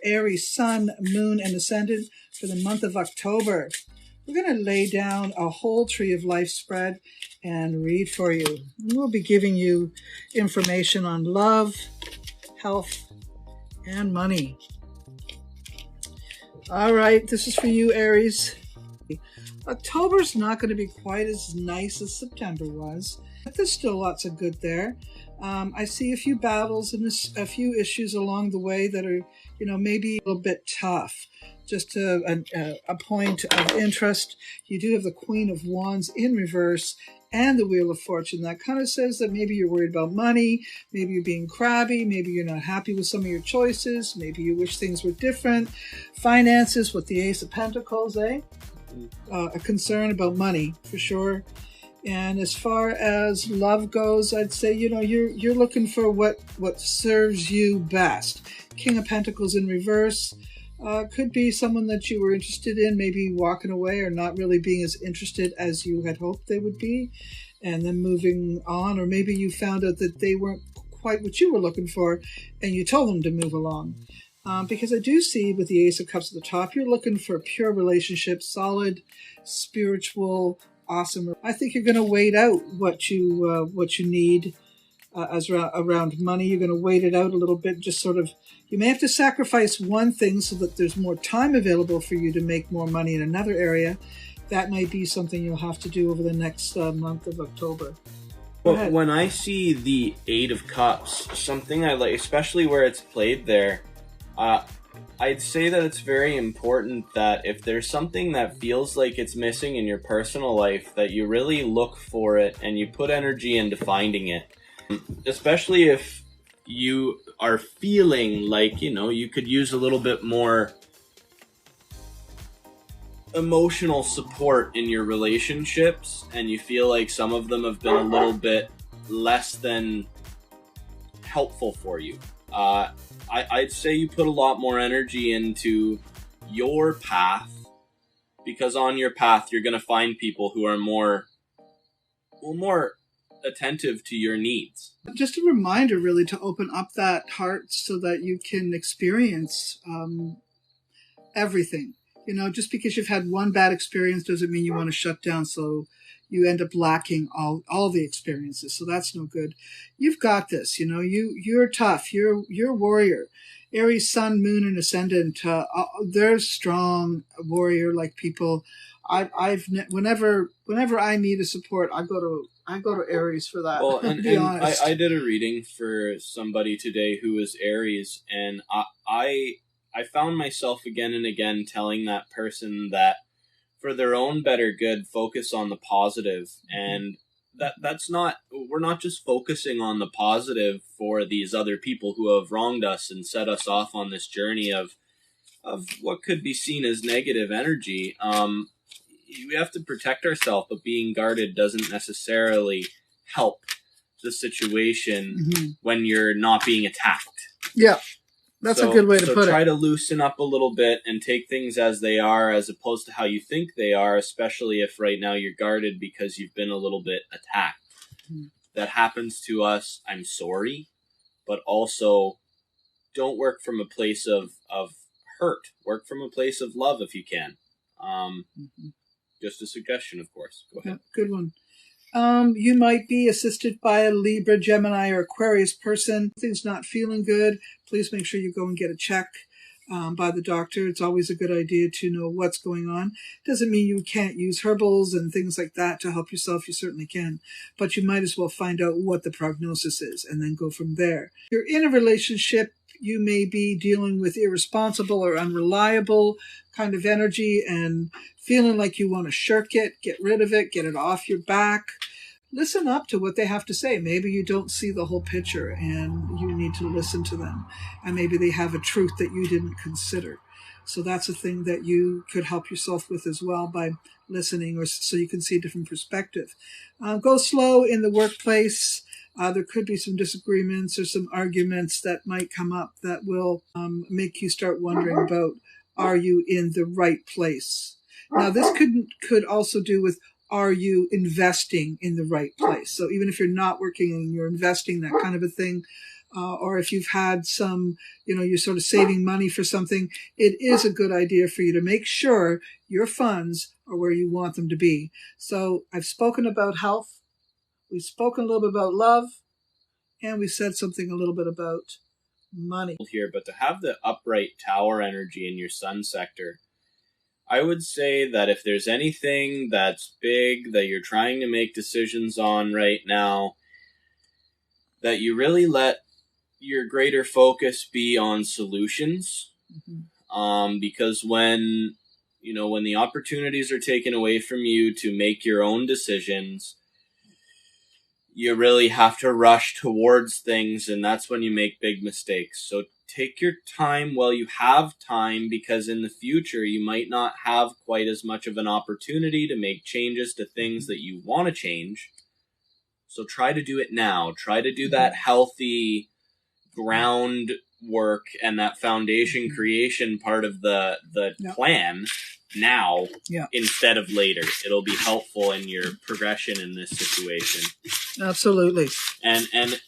Aries, Sun, Moon, and Ascendant for the month of October. We're going to lay down a whole tree of life spread and read for you. And we'll be giving you information on love, health, and money. All right, this is for you, Aries. October's not going to be quite as nice as September was, but there's still lots of good there. I see a few battles and a few issues along the way that are, maybe a little bit tough. Just a point of interest, you do have the Queen of Wands in reverse and the Wheel of Fortune. That kind of says that maybe you're worried about money, maybe you're being crabby, maybe you're not happy with some of your choices, maybe you wish things were different. Finances with the Ace of Pentacles, a concern about money for sure. And as far as love goes, I'd say, you're looking for what serves you best. King of Pentacles in reverse. Could be someone that you were interested in, maybe walking away or not really being as interested as you had hoped they would be, and then moving on. Or maybe you found out that they weren't quite what you were looking for, and you told them to move along. Because I do see with the Ace of Cups at the top, you're looking for a pure relationship, solid, spiritual, awesome. I think you're going to wait out what you need as around money. You're going to wait it out a little bit, just sort of. You may have to sacrifice one thing so that there's more time available for you to make more money in another area. That might be something you'll have to do over the next month of October. Well, when I see the Eight of Cups, something I like, especially where it's played there, I'd say that it's very important that if there's something that feels like it's missing in your personal life, that you really look for it and you put energy into finding it. Especially if you are feeling like, you could use a little bit more emotional support in your relationships, and you feel like some of them have been a little bit less than helpful for you. I'd say you put a lot more energy into your path, because on your path you're going to find people who are more attentive to your needs. Just a reminder really to open up that heart so that you can experience everything. Just because you've had one bad experience doesn't mean you want to shut down, so you end up lacking all the experiences. So that's no good. You've got this. You're tough. You're a warrior. Aries, Sun, Moon, and Ascendant. They're strong warrior-like people. Whenever I need a support, I go to Aries for that. Well, and I did a reading for somebody today who was Aries, and I found myself again and again telling that person that for their own better good, focus on the positive. And we're not just focusing on the positive for these other people who have wronged us and set us off on this journey of what could be seen as negative energy. We have to protect ourselves, but being guarded doesn't necessarily help the situation when you're not being attacked. Yeah, that's a good way to put it. So try to loosen up a little bit and take things as they are, as opposed to how you think they are, especially if right now you're guarded because you've been a little bit attacked. That happens to us. I'm sorry, but also don't work from a place of hurt. Work from a place of love if you can. Just a suggestion, of course. Go ahead. Yeah, good one. You might be assisted by a Libra, Gemini, or Aquarius person. Things not feeling good. Please make sure you go and get a check by the doctor. It's always a good idea to know what's going on. Doesn't mean you can't use herbals and things like that to help yourself. You certainly can. But you might as well find out what the prognosis is and then go from there. You're in a relationship. You may be dealing with irresponsible or unreliable kind of energy and feeling like you want to shirk it, get rid of it, get it off your back. Listen up to what they have to say. Maybe you don't see the whole picture and you need to listen to them. And maybe they have a truth that you didn't consider. So that's a thing that you could help yourself with as well by listening, or so you can see a different perspective. Go slow in the workplace. There could be some disagreements or some arguments that might come up that will make you start wondering about, are you in the right place? Now, this could also do with, are you investing in the right place? So even if you're not working and you're investing, that kind of a thing, or if you've had some, you're sort of saving money for something, it is a good idea for you to make sure your funds are where you want them to be. So I've spoken about health, we've spoken a little bit about love, and we said something a little bit about money here. But to have the upright tower energy in your sun sector, I would say that if there's anything that's big that you're trying to make decisions on right now, that you really let your greater focus be on solutions. Because when the opportunities are taken away from you to make your own decisions, you really have to rush towards things, and that's when you make big mistakes. So take your time while you have time, because in the future you might not have quite as much of an opportunity to make changes to things that you want to change. So try to do it now. Try to do that healthy groundwork and that foundation creation part of the plan now instead of later. It'll be helpful in your progression in this situation. Absolutely. And